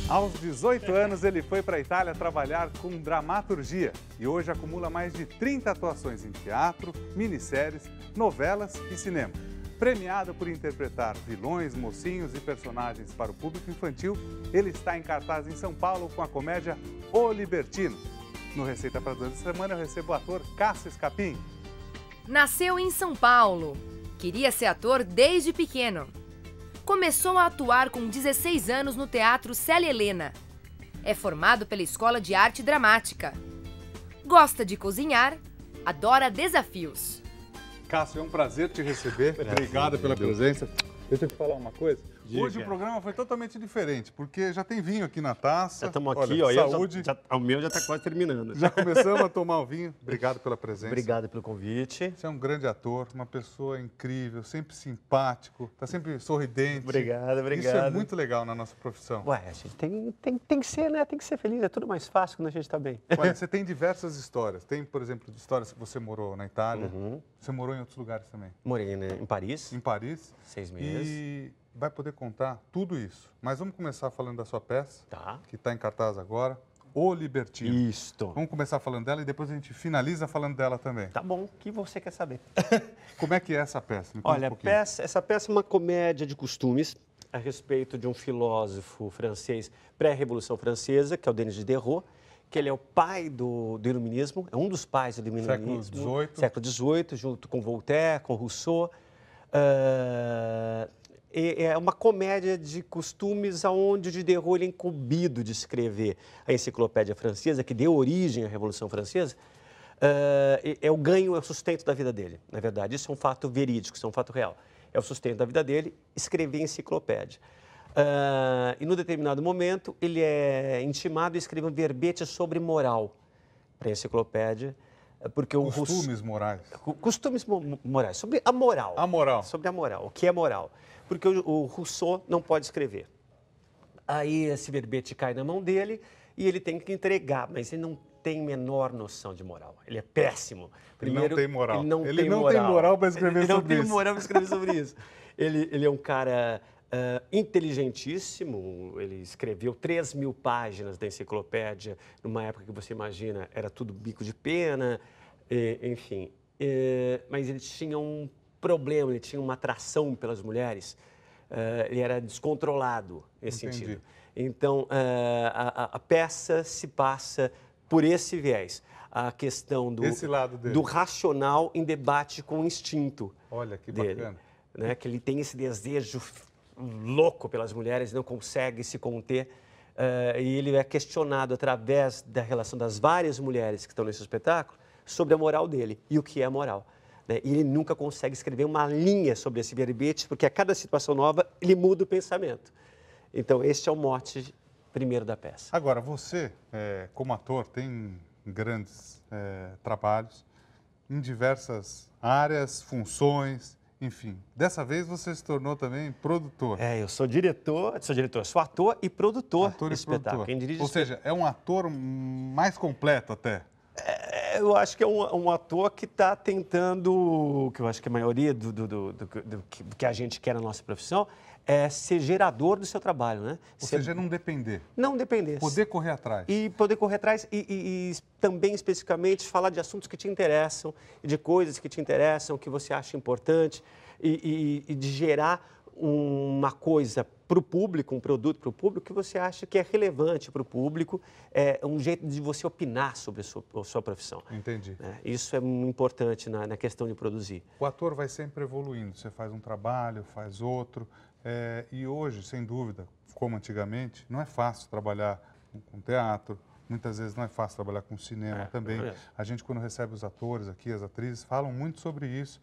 Aos 18 anos, ele foi para a Itália trabalhar com dramaturgia e hoje acumula mais de 30 atuações em teatro, minisséries, novelas e cinema. Premiado por interpretar vilões, mocinhos e personagens para o público infantil, ele está em cartaz em São Paulo com a comédia O Libertino. No Receita para 2 da semana, eu recebo o ator Cássio Escapim. Nasceu em São Paulo. Queria ser ator desde pequeno. Começou a atuar com 16 anos no Teatro Célia Helena. É formado pela Escola de Arte Dramática. Gosta de cozinhar, adora desafios. Cássio, é um prazer te receber. Obrigado pela presença. Deixa eu te falar uma coisa. Hoje o programa foi totalmente diferente, porque já tem vinho aqui na taça. Já estamos aqui, olha, ó. Saúde. O meu já está quase terminando. Já começamos a tomar o vinho. Obrigado pela presença. Obrigado pelo convite. Você é um grande ator, uma pessoa incrível, sempre simpático, está sempre sorridente. Obrigado. Isso é muito legal na nossa profissão. Ué, a gente tem que ser, né? Tem que ser feliz. É tudo mais fácil quando a gente está bem. Olha, você tem diversas histórias. Tem, por exemplo, histórias que você morou na Itália. Uhum. Você morou em outros lugares também. Morei, né, em Paris. Em Paris. 6 meses. E vai poder contar tudo isso. Mas vamos começar falando da sua peça, Tá. que está em cartaz agora, O Libertino. Isto. Vamos começar falando dela e depois a gente finaliza falando dela também. Tá bom, o que você quer saber? Como é que é essa peça? Me conta Olha, um pouquinho. essa peça é uma comédia de costumes a respeito de um filósofo francês pré-revolução francesa, que é o Denis Diderot, que ele é o pai do iluminismo, é um dos pais do iluminismo. Século XVIII, junto com Voltaire, com Rousseau. É uma comédia de costumes onde o Diderot ele é incumbido de escrever a enciclopédia francesa, que deu origem à Revolução Francesa. É o ganho, é o sustento da vida dele, na verdade. Isso é um fato verídico, isso é um fato real. É o sustento da vida dele, escrever enciclopédia. E, num determinado momento, ele é intimado a escrever um verbete sobre moral para a enciclopédia. Porque Costumes morais. Costumes morais, sobre a moral. A moral. Sobre a moral, o que é moral. Porque o Rousseau não pode escrever. Aí esse verbete cai na mão dele e ele tem que entregar, mas ele não tem menor noção de moral. Ele é péssimo. Primeiro, ele não tem moral. Ele não tem moral para escrever sobre isso. Ele não tem moral para escrever sobre isso. Ele é um cara inteligentíssimo. Ele escreveu 3.000 páginas da enciclopédia, numa época que você imagina era tudo bico de pena, enfim. Mas ele tinha um problema, ele tinha uma atração pelas mulheres. Ele era descontrolado nesse sentido. Então, a peça se passa por esse viés. A questão do racional em debate com o instinto. Olha, que dele, bacana. Né? Que ele tem esse desejo louco pelas mulheres, não consegue se conter. E ele é questionado através da relação das várias mulheres que estão nesse espetáculo sobre a moral dele e o que é moral. E ele nunca consegue escrever uma linha sobre esse verbete, porque a cada situação nova ele muda o pensamento. Então, esse é o mote primeiro da peça. Agora, você, como ator, tem grandes trabalhos em diversas áreas, funções, enfim. Dessa vez você se tornou também produtor. Eu sou sou ator e produtor ator do e espetáculo. Produtor. Ou seja, é um ator mais completo até. Eu acho que é um ator que está tentando, que eu acho que a maioria do que a gente quer na nossa profissão, é ser gerador do seu trabalho, né? Ou seja, não depender. Não depender. Poder correr atrás. E poder correr atrás e também, especificamente, falar de assuntos que te interessam, de coisas que te interessam, que você acha importante, e de gerar uma coisa para o público, um produto para o público que você acha que é relevante para o público, é um jeito de você opinar sobre a sua profissão. Entendi. Isso é muito importante na questão de produzir. O ator vai sempre evoluindo, você faz um trabalho, faz outro, e hoje, sem dúvida, como antigamente, não é fácil trabalhar com teatro, muitas vezes não é fácil trabalhar com cinema também. A gente, quando recebe os atores aqui, as atrizes, falam muito sobre isso.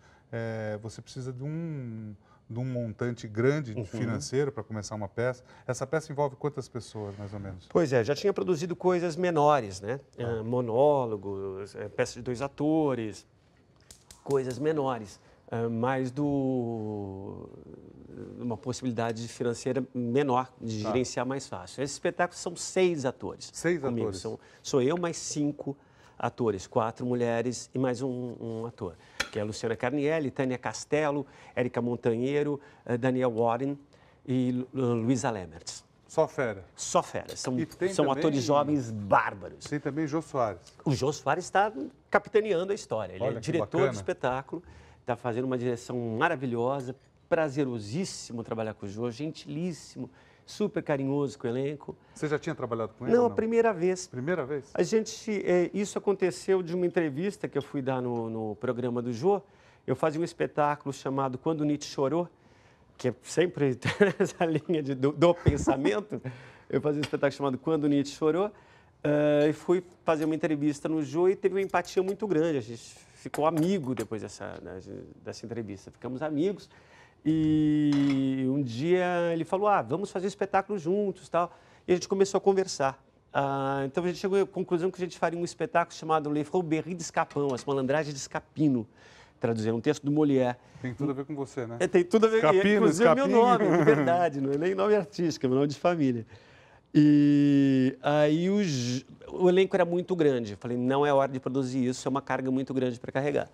Você precisa de um montante grande financeiro para começar uma peça. Essa peça envolve quantas pessoas, mais ou menos? Pois é, já tinha produzido coisas menores, né? Monólogos, peça de 2 atores, coisas menores, mas uma possibilidade financeira menor, de gerenciar mais fácil. Esse espetáculo são 6 atores. 6 comigo. atores? Sou eu mais 5 atores, 4 mulheres e mais um ator, que é a Luciana Carnielli, Tânia Castello, Érica Montanheiro, Daniel Warren e Luísa Lemmertz. Só fera. Só fera. São também, atores jovens bárbaros. Tem também Jô Soares. O Jô Soares está capitaneando a história. Ele Olha, é que diretor bacana. do espetáculo, está fazendo uma direção maravilhosa, prazerosíssimo trabalhar com o Jô, gentilíssimo, super carinhoso com o elenco. Você já tinha trabalhado com ele? Não, ou a primeira vez. Primeira vez? Isso aconteceu de uma entrevista que eu fui dar no programa do Jô. Eu fazia um espetáculo chamado Quando Nietzsche Chorou, que é sempre essa linha do pensamento. Eu fazia um espetáculo chamado Quando Nietzsche Chorou, e fui fazer uma entrevista no Jô e teve uma empatia muito grande. A gente ficou amigo depois dessa entrevista. Ficamos amigos. E um dia ele falou, vamos fazer um espetáculo juntos, tal. E a gente começou a conversar. Então a gente chegou à conclusão que a gente faria um espetáculo chamado Les Fourberies d'Escapão, As Malandragens de Escapino, traduzindo um texto do Molière. Tem tudo a ver com você, né? Tem tudo a ver com Escapino, inclusive Escapinho. meu nome, de verdade, não é nem nome artístico, é meu nome de família. E aí o elenco era muito grande. Eu falei, não é hora de produzir isso, é uma carga muito grande para carregar.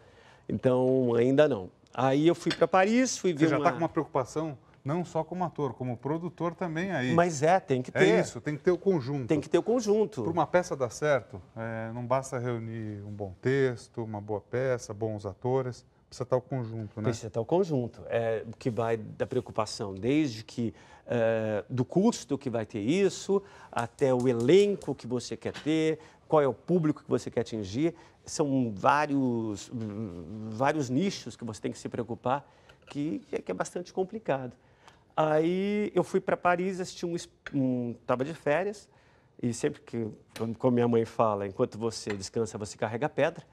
Então, ainda não. Aí eu fui para Paris, fui ver Você já está com uma preocupação, não só como ator, como produtor também aí. Mas tem que ter. É isso, tem que ter o conjunto. Tem que ter o conjunto. Para uma peça dar certo, não basta reunir um bom texto, uma boa peça, bons atores, precisa estar o conjunto, né? Precisa estar o conjunto, o que vai da preocupação, desde que do custo que vai ter isso, até o elenco que você quer ter, qual é o público que você quer atingir. São vários nichos que você tem que se preocupar, que é bastante complicado. Aí eu fui para Paris, assisti estava de férias, e sempre que, como minha mãe fala, enquanto você descansa, você carrega pedra,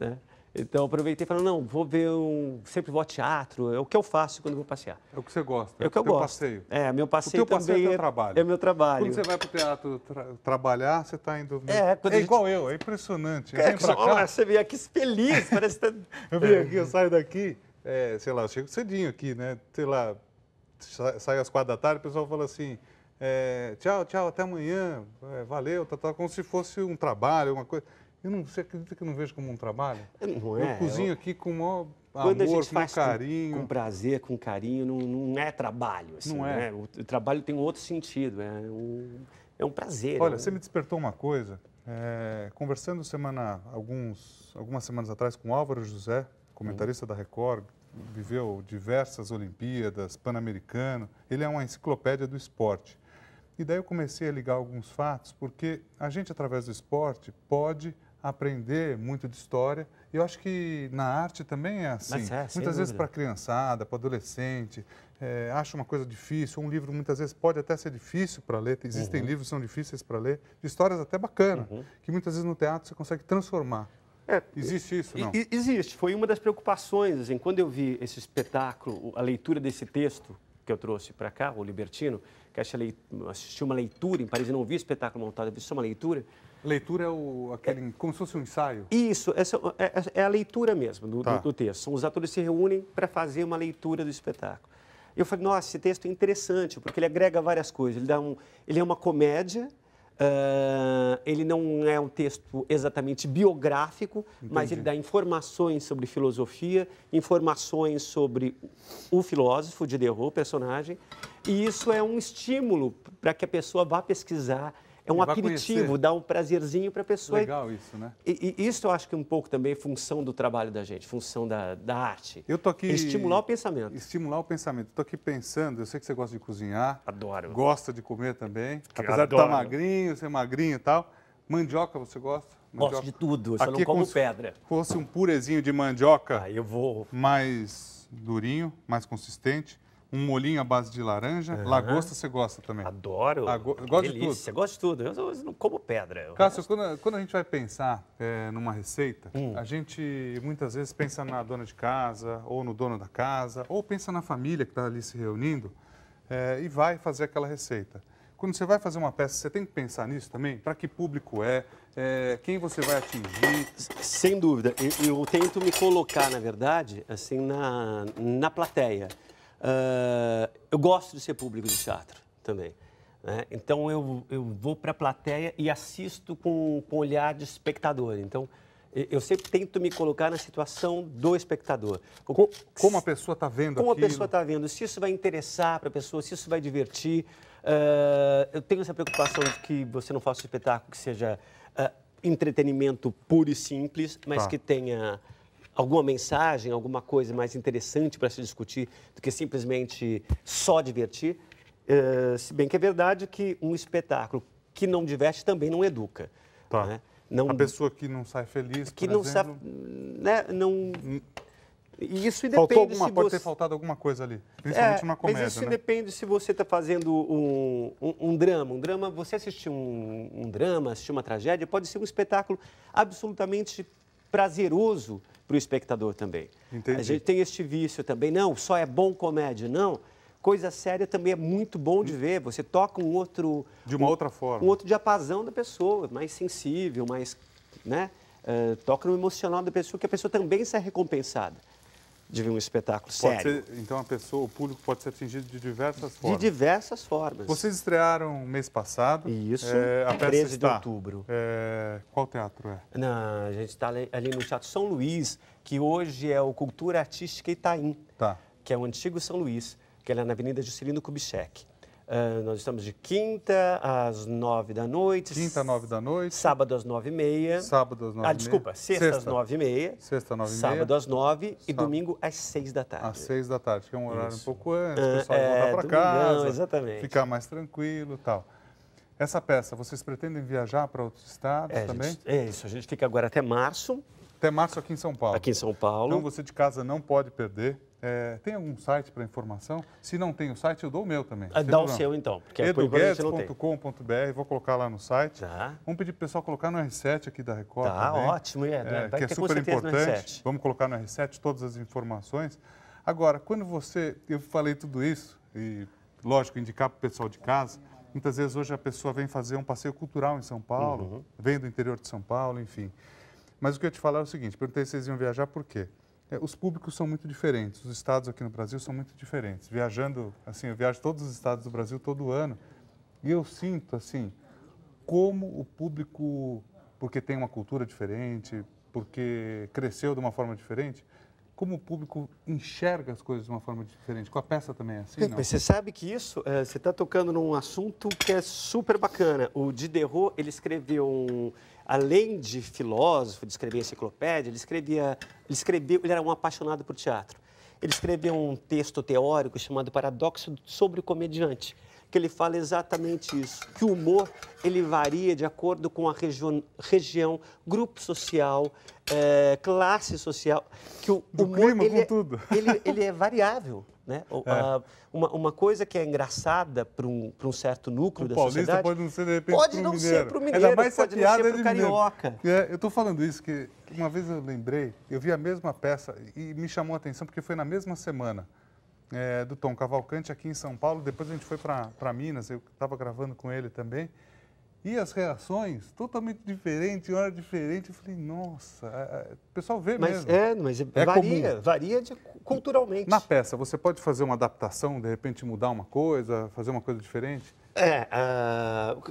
né? Então, eu aproveitei e falei, não, vou ver sempre vou ao teatro, é o que eu faço quando vou passear. É o que você gosta, É o que eu gosto. passeio. Meu passeio o teu passeio também é teu trabalho. É meu trabalho. Quando você vai para o teatro trabalhar, você está indo... Quando a gente... igual eu, é impressionante. Eu venho pra cá, Olha, você vem aqui feliz, parece que eu venho aqui, eu saio daqui, sei lá, eu chego cedinho aqui, né? Sei lá, saio às 4 da tarde, o pessoal fala assim, tchau, até amanhã, valeu, tá, como se fosse um trabalho, uma coisa... Você acredita que eu não vejo como um trabalho? Não eu cozinho aqui com o maior quando amor, a gente com o maior faz carinho. Com prazer, com carinho, não é trabalho. Assim, não é. Né? O trabalho tem um outro sentido, é um prazer. Olha, você me despertou uma coisa, conversando algumas semanas atrás com o Álvaro José, comentarista da Record, viveu diversas Olimpíadas, Pan-Americano, ele é uma enciclopédia do esporte. E daí eu comecei a ligar alguns fatos, porque a gente, através do esporte, pode aprender muito de história. E eu acho que na arte também é assim. Muitas vezes para a criançada, para o adolescente, acha uma coisa difícil. Um livro, muitas vezes, pode até ser difícil para ler. Existem livros que são difíceis para ler, de histórias até bacanas, que muitas vezes no teatro você consegue transformar. Existe isso, não? Existe. Foi uma das preocupações. Assim, quando eu vi esse espetáculo, a leitura desse texto que eu trouxe para cá, o Libertino, que assisti uma leitura em Paris, eu não vi espetáculo montado, eu vi só uma leitura. Leitura é como se fosse um ensaio? Isso, essa é a leitura mesmo do texto. Os atores se reúnem para fazer uma leitura do espetáculo. Eu falei, nossa, esse texto é interessante, porque ele agrega várias coisas. Ele é uma comédia, ele não é um texto exatamente biográfico, mas ele dá informações sobre filosofia, informações sobre o filósofo, Diderot, o personagem, e isso é um estímulo para que a pessoa vá pesquisar. É um aperitivo, dá um prazerzinho para a pessoa. Legal isso, né? E isso eu acho que é um pouco também função do trabalho da gente, função da arte. Eu tô aqui... Estimular o pensamento. Estimular o pensamento. Estou aqui pensando, eu sei que você gosta de cozinhar. Adoro. Gosta de comer também. Apesar de estar magrinho, ser magrinho e tal. Mandioca, você gosta? Gosto de tudo, eu só não como pedra. Se fosse um purezinho de mandioca, eu vou... mais durinho, mais consistente. Um molhinho à base de laranja. Lagosta você gosta também? Adoro. Gosto de tudo. Você gosta de tudo. Eu não como pedra. Cássio, quando a gente vai pensar numa receita, a gente muitas vezes pensa na dona de casa, ou no dono da casa, ou pensa na família que está ali se reunindo e vai fazer aquela receita. Quando você vai fazer uma peça, você tem que pensar nisso também? Para que público quem você vai atingir? Sem dúvida. Eu tento me colocar, na verdade, assim, na plateia. Eu gosto de ser público de teatro também, né? Então eu vou para a plateia e assisto com olhar de espectador. Então Eu sempre tento me colocar na situação do espectador. Como a pessoa está vendo Como aquilo? a pessoa está vendo, se isso vai interessar para a pessoa, se isso vai divertir. Eu tenho essa preocupação de que você não faça um espetáculo que seja entretenimento puro e simples, mas que tenha alguma mensagem, alguma coisa mais interessante para se discutir do que simplesmente só divertir. Se bem que é verdade que um espetáculo que não diverte também não educa. Tá. Né? Não, a pessoa que não sai feliz, que por não exemplo... sabe, né? Não... Isso Faltou depende alguma, se pode você... ter faltado alguma coisa ali, principalmente numa comédia, mas isso né? depende se você está fazendo um drama. Um drama, você assistir um drama, assistir uma tragédia, pode ser um espetáculo absolutamente prazeroso para o espectador também. Entendi. A gente tem este vício também, não, só é bom comédia, não. Coisa séria também é muito bom de ver, você toca um outro... De uma outra forma. Um outro diapasão da pessoa, mais sensível, mais... né? Toca no emocional da pessoa, que a pessoa também sai recompensada de ver um espetáculo sério. Então o público pode ser atingido de diversas formas. De diversas formas. Vocês estrearam mês passado. Isso, a peça 13 está, de outubro. Qual teatro é? A gente está ali no Teatro São Luís, que hoje é o Cultura Artística Itaim, Tá. que é o antigo São Luís, que é lá na Avenida Juscelino Kubitschek. Nós estamos de quinta às 9 da noite. Quinta, 9 da noite. Sábado às 9h30. Sábado às 9h30. Desculpa, sexta às 9h30. Sexta, 9h30. Sábado às 9h e domingo às 6 da tarde. Às 6 da tarde, que é um horário um pouco antes, o pessoal é, voltar para casa, exatamente. ficar mais tranquilo e tal. Essa peça, vocês pretendem viajar para outros estados também? Isso, a gente fica agora até março. Até março aqui em São Paulo. Aqui em São Paulo. Então você de casa não pode perder. Tem algum site para informação? Se não tem o site, eu dou o meu também. Dá o seu então, porque eduguedes.com.br, vou colocar lá no site. Tá. Vamos pedir para o pessoal colocar no R7 aqui da Record Tá, também. ótimo. Vai que é ter super com certeza importante. No R7. Vamos colocar no R7 todas as informações. Agora, quando eu falei tudo isso, e lógico, indicar para o pessoal de casa, muitas vezes hoje a pessoa vem fazer um passeio cultural em São Paulo, vem do interior de São Paulo, enfim. Mas o que eu ia te falar é o seguinte, perguntei se vocês iam viajar por quê? Os públicos são muito diferentes, os estados aqui no Brasil são muito diferentes. Viajando, assim, eu viajo todos os estados do Brasil todo ano e eu sinto, assim, como o público, porque tem uma cultura diferente, porque cresceu de uma forma diferente, como o público enxerga as coisas de uma forma diferente. Com a peça também é assim, não? Você sabe que isso, você está tocando num assunto que é super bacana. O Diderot, ele escreveu além de filósofo, de escrever enciclopédia, ele era um apaixonado por teatro. Ele escreveu um texto teórico chamado Paradoxo sobre o Comediante, que ele fala exatamente isso, que o humor ele varia de acordo com a região, grupo social, classe social, que o humor clima, ele é variável. Né? Uma coisa que é engraçada para um certo núcleo da sociedade... pode não ser, de repente, pode não ser para o mineiro, ainda mais pode não ser para o carioca. Eu estou falando isso, que uma vez eu lembrei, eu vi a mesma peça e me chamou a atenção, porque foi na mesma semana do Tom Cavalcante aqui em São Paulo, depois a gente foi para Minas, eu estava gravando com ele também, e as reações totalmente diferentes, em hora diferente. Eu falei, nossa, o pessoal vê mesmo. Mas comum. Varia culturalmente. Na peça, você pode fazer uma adaptação, de repente mudar uma coisa, fazer uma coisa diferente?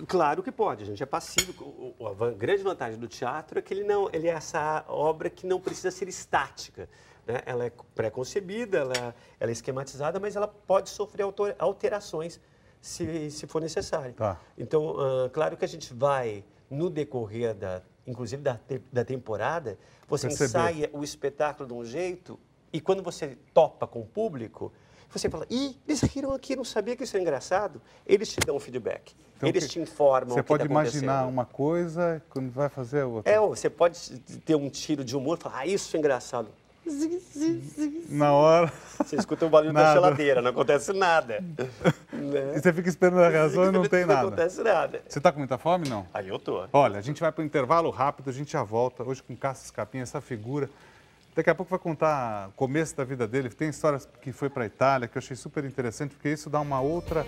Claro que pode, a gente é passivo. A grande vantagem do teatro é que ele é essa obra que não precisa ser estática. Né? Ela é pré-concebida, ela é esquematizada, mas ela pode sofrer alterações se for necessário. Tá. Então, claro que a gente vai, no decorrer, inclusive da temporada, você ensaia o espetáculo de um jeito e quando você topa com o público, você fala, eles riram aqui, não sabia que isso é engraçado. Eles te dão um feedback, então, eles te informam o que está acontecendo. Você pode imaginar uma coisa quando vai fazer a outra. Você pode ter um tiro de humor e falar, isso é engraçado. Na hora. Você escuta o barulho da geladeira, não acontece nada. E você fica esperando a reação e não tem nada. Não acontece nada. Você está com muita fome, não? Aí eu tô. Olha, a gente vai para um intervalo rápido, a gente já volta. Hoje com Cássio Escapim, essa figura. Daqui a pouco vai contar o começo da vida dele. Tem histórias que foi para a Itália, que eu achei super interessante, porque isso dá uma outra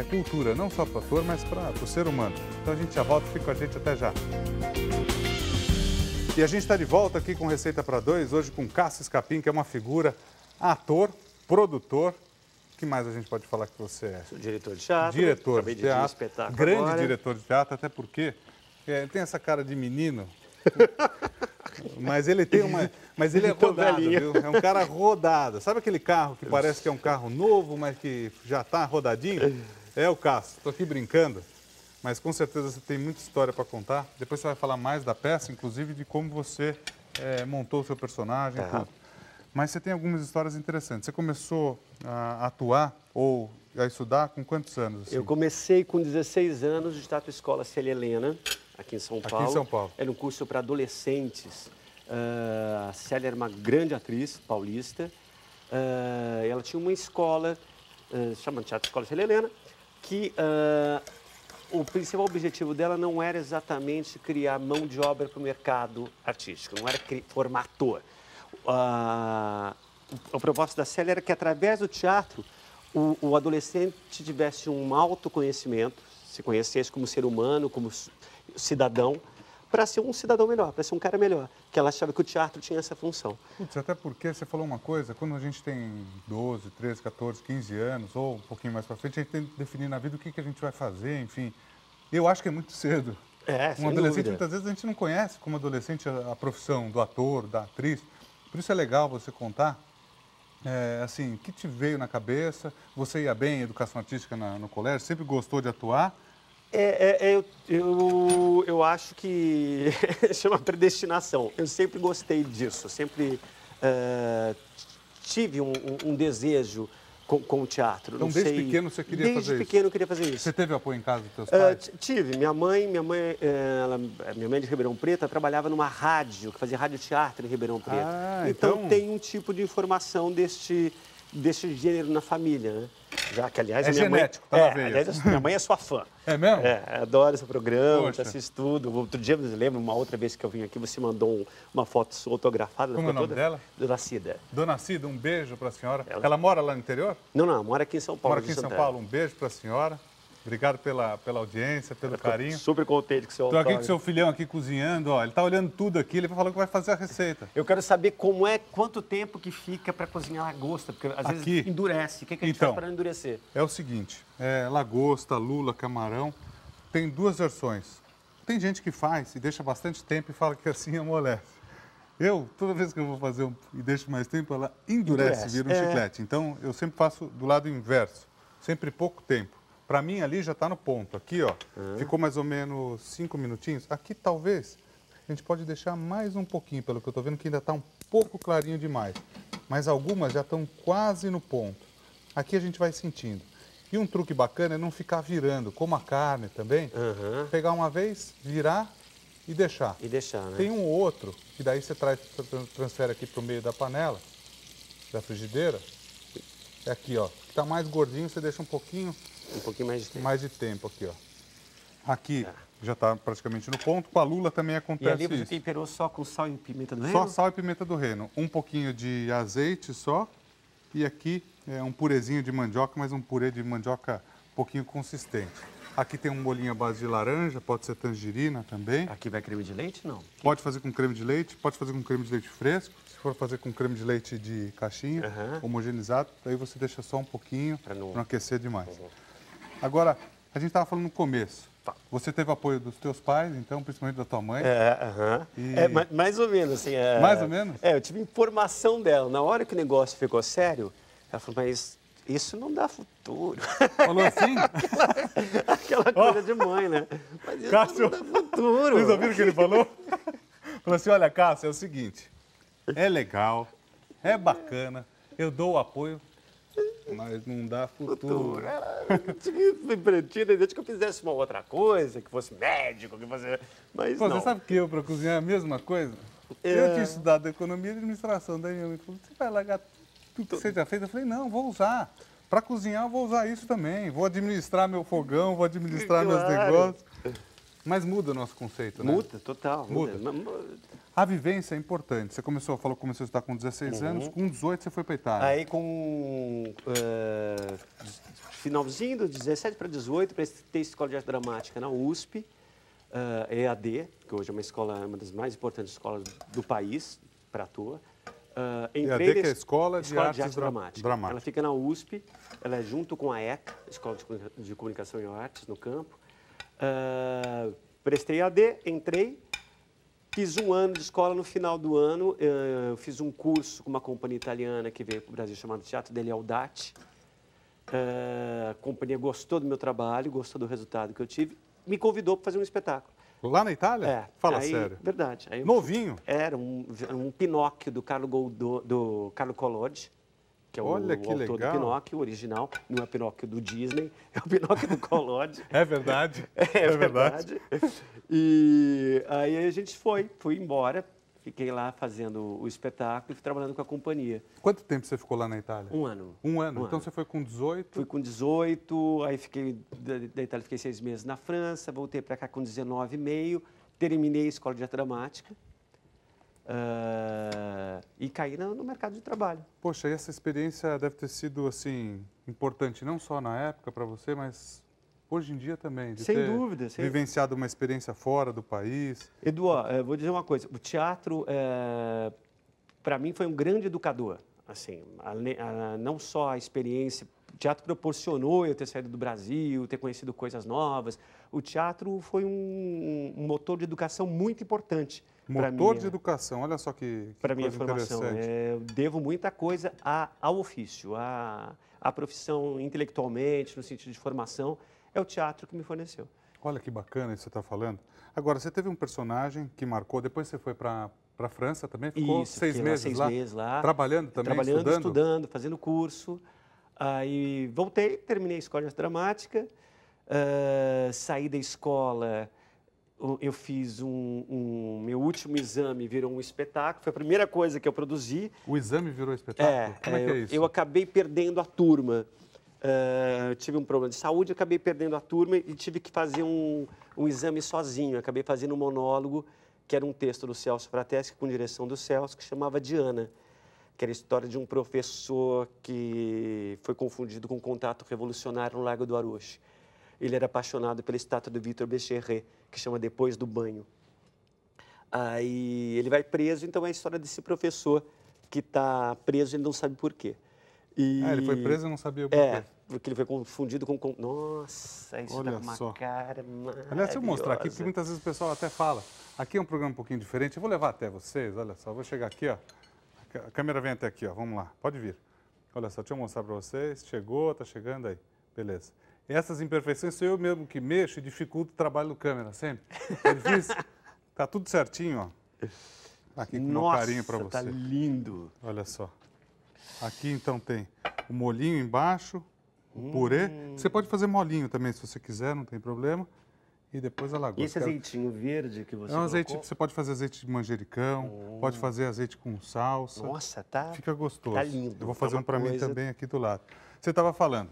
cultura, não só para o ator, mas para o ser humano. Então a gente já volta, fica com a gente até já. E a gente está de volta aqui com Receita para Dois, hoje com Cássio Escapim, que é uma figura, ator, produtor. O que mais a gente pode falar que você é? Sou diretor de teatro. Diretor de teatro, espetáculo grande agora. diretor de teatro, até porque tem essa cara de menino. Mas ele tem uma... Mas ele é Tô rodado, velhinho. viu? É um cara rodado. Sabe aquele carro que parece que é um carro novo, mas que já está rodadinho? É o Cássio. Estou aqui brincando, mas com certeza você tem muita história para contar. Depois você vai falar mais da peça, inclusive de como você montou o seu personagem e tudo. Mas você tem algumas histórias interessantes. Você começou a atuar ou a estudar com quantos anos? Assim? Eu comecei com 16 anos de Teatro Escola Célia Helena, aqui em São Paulo. Aqui em São Paulo. Era um curso para adolescentes. A Célia era uma grande atriz paulista. Ela tinha uma escola, chamada Teatro Escola Célia Helena, que o principal objetivo dela não era exatamente criar mão de obra para o mercado artístico, não era formar ator. O propósito da Célia era que, através do teatro, o adolescente tivesse um autoconhecimento, se conhecesse como ser humano, como cidadão, para ser um cidadão melhor, para ser um cara melhor. Que ela achava que o teatro tinha essa função. Putz, até porque você falou uma coisa, quando a gente tem 12, 13, 14, 15 anos, ou um pouquinho mais para frente, a gente tem que definir na vida o que a gente vai fazer, enfim. Eu acho que é muito cedo. Sem Um adolescente, dúvida. muitas vezes, a gente não conhece como adolescente a profissão do ator, da atriz. Por isso é legal você contar, assim, o que te veio na cabeça, você ia bem em educação artística no colégio, sempre gostou de atuar? Eu acho que chama predestinação. Eu sempre gostei disso, sempre tive um desejo com o teatro. Então, Não desde sei, pequeno você queria fazer isso? Desde pequeno eu queria fazer isso. Você teve apoio em casa dos teus pais? Tive. Minha mãe de Ribeirão Preto, ela trabalhava numa rádio, que fazia radioteatro em Ribeirão Preto. Então tem um tipo de informação deste gênero na família, né? Já que, aliás, É a minha genético, mãe... tá na veia. Aliás, minha mãe é sua fã. É mesmo? Adora esse programa, Poxa. assiste tudo. Outro dia, você lembra, uma outra vez que eu vim aqui, você mandou uma foto sua autografada. Como é o nome toda... dela? Dona Cida. Dona Cida, um beijo para a senhora. Ela- Ela mora lá no interior? Não, mora aqui em São Paulo. Mora aqui em de São Santana. Paulo. Um beijo para a senhora. Obrigado pela audiência, pelo carinho. Super contente com o seu Estou aqui com autógrafo. seu filhão aqui cozinhando, ó. Ele está olhando tudo aqui, ele falou que vai fazer a receita. Eu quero saber quanto tempo que fica para cozinhar lagosta, porque às Aqui? vezes endurece. O que a gente Então. faz para não endurecer? É o seguinte, lagosta, lula, camarão, tem duas versões. Tem gente que faz e deixa bastante tempo e fala que assim amolece. Eu, toda vez que eu vou fazer e deixo mais tempo, ela endurece, vira um chiclete. Então, eu sempre faço do lado inverso, sempre pouco tempo. Para mim, ali já está no ponto. Aqui, ó, ficou mais ou menos 5 minutinhos. Aqui, talvez, a gente pode deixar mais um pouquinho, pelo que eu estou vendo, que ainda está um pouco clarinho demais. Mas algumas já estão quase no ponto. Aqui a gente vai sentindo. E um truque bacana é não ficar virando, como a carne também. Pegar uma vez, virar e deixar. E deixar, né? Tem um outro, que daí você transfere aqui para o meio da panela, da frigideira. É aqui, ó. Que está mais gordinho, você deixa um pouquinho Um pouquinho mais de tempo. mais de tempo aqui, ó. Aqui já está praticamente no ponto. Com a lula também E acontece ali você isso. temperou só com sal e pimenta do reino? Só sal e pimenta do reino. Um pouquinho de azeite só. E aqui um purezinho de mandioca, mas um purê de mandioca um pouquinho consistente. Aqui tem um molhinho à base de laranja, pode ser tangerina também. Aqui vai creme de leite? Não. Pode fazer com creme de leite, pode fazer com creme de leite fresco. Se for fazer com creme de leite de caixinha, homogeneizado, aí você deixa só um pouquinho para não aquecer demais. Agora, a gente estava falando no começo. Você teve apoio dos teus pais, então, principalmente da tua mãe. Mais ou menos, assim. Mais ou menos? Eu tive informação dela. Na hora que o negócio ficou sério, ela falou, mas isso não dá futuro. Falou assim? Aquela coisa de mãe, né? Mas isso Cássio, não dá futuro. Vocês ouviram o que ele falou? Falou assim, olha, Cássio, é o seguinte, é legal, é bacana, eu dou o apoio, mas não dá futuro. Eu tinha pretida desde que eu fizesse uma outra coisa, que fosse médico, que fosse... Mas Pô, não. você sabe que eu, para cozinhar, é a mesma coisa? Eu tinha estudado economia e administração, daí minha mãe falou, você vai largar tudo que você já fez? Eu falei, não, vou usar. Para cozinhar, eu vou usar isso também. Vou administrar meu fogão, vou administrar meus negócios. Mas muda o nosso conceito, né? Muda, total. Muda. A vivência é importante. Você começou a estudar com 16 anos, com 18 você foi para a Itália. Aí com finalzinho dos 17 para 18, prestei escola de arte dramática na USP, EAD, que hoje é uma das mais importantes escolas do país para ator. EAD, que é a Escola de Artes Dramática. Ela fica na USP, ela é junto com a ECA, Escola de Comunicação e Artes, no campo. Prestei EAD, entrei Fiz um ano de escola. No final do ano, eu fiz um curso com uma companhia italiana que veio para o Brasil chamado Teatro degli Audati. A companhia gostou do meu trabalho, gostou do resultado que eu tive, me convidou para fazer um espetáculo. Lá na Itália? É. Fala aí, sério. Verdade. Aí Novinho? Era um Pinóquio do Carlo Collodi, que é o Olha que autor legal. do Pinóquio, o original. Não é o Pinóquio do Disney, é o Pinóquio do Collodi. É verdade. É verdade. E aí a gente fui embora, fiquei lá fazendo o espetáculo e fui trabalhando com a companhia. Quanto tempo você ficou lá na Itália? Um ano. Um ano. Um Então ano. você foi com 18? Fui com 18, aí fiquei da Itália, fiquei 6 meses na França, voltei para cá com 19,5, terminei a escola de arte dramática e caí no mercado de trabalho. Poxa, e essa experiência deve ter sido, assim, importante não só na época para você, mas hoje em dia também. De Sem ter dúvida. vivenciado uma experiência fora do país. Eduardo, vou dizer uma coisa, o teatro, para mim, foi um grande educador. Assim, não só a experiência, o teatro proporcionou eu ter saído do Brasil, ter conhecido coisas novas. O teatro foi um motor de educação muito importante. Motor de educação, olha só que para minha coisa formação. interessante. Eu devo muita coisa ao ofício, à profissão intelectualmente, no sentido de formação. É o teatro que me forneceu. Olha que bacana isso que você está falando. Agora, você teve um personagem que marcou, depois você foi para a França também, ficou Isso, 6 fiquei lá meses 6 lá, meses lá. trabalhando também, Trabalhando, estudando, fazendo curso. Aí voltei, terminei a escola de arte dramática, saí da escola, eu fiz meu último exame, virou um espetáculo, foi a primeira coisa que eu produzi. O exame virou espetáculo? Como é que é isso? Eu acabei perdendo a turma. Tive um problema de saúde, acabei perdendo a turma e tive que fazer um exame sozinho. Acabei fazendo um monólogo, que era um texto do Celso Frateschi, com direção do Celso, que chamava Diana, que era a história de um professor que foi confundido com um contato revolucionário no Lago do Aroche. Ele era apaixonado pela estátua do Victor Becherré, que chama Depois do Banho. Aí ele vai preso, então é a história desse professor que está preso e ele não sabe por quê. Ele foi preso e não sabia o porquê. Porque ele foi confundido com... Nossa, isso Olha tá com uma só. cara maravilhosa. Aliás, se eu mostrar aqui, porque muitas vezes o pessoal até fala, aqui é um programa um pouquinho diferente, eu vou levar até vocês, olha só, vou chegar aqui, ó, a câmera vem até aqui, ó, vamos lá, pode vir. Olha só, deixa eu mostrar para vocês, chegou, tá chegando aí, beleza. Essas imperfeições sou eu mesmo que mexo e dificulto o trabalho do câmera, sempre. É difícil? Tá tudo certinho, ó. Aqui com o meu carinho para você. Tá lindo. Olha só. Aqui então tem o molhinho embaixo, o purê. Você pode fazer molinho também se você quiser, não tem problema. E depois a lagosta. E esse azeitinho verde que você É um azeite, colocou? você pode fazer azeite de manjericão, pode fazer azeite com salsa. Nossa, tá... Fica gostoso. Tá lindo. Eu vou fazer Tá um uma para mim coisa- também aqui do lado. Você estava falando,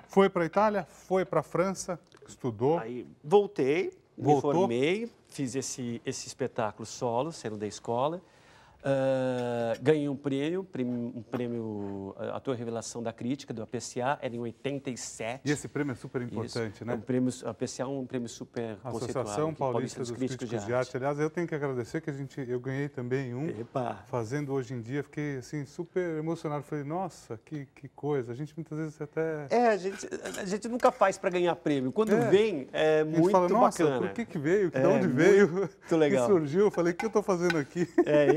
foi para a Itália, foi para a França, estudou. Aí voltei, Voltou? me formei, fiz esse espetáculo solo, saindo da escola. Ganhei um prêmio Ator Revelação da Crítica, do APCA, era em 87. E esse prêmio é super importante, Isso. né? É um prêmio, APCA é um prêmio super conceituado. Associação aqui, Paulista dos Críticos de Arte. Aliás, eu tenho que agradecer que eu ganhei também um, Epa. fazendo hoje em dia. Fiquei assim, super emocionado. Falei, nossa, que coisa. A gente muitas vezes até... A gente nunca faz para ganhar prêmio. Quando vem, é a gente muito fala, nossa, bacana. por que veio? De É onde veio? muito legal. Que surgiu? Eu falei, o que eu estou fazendo aqui?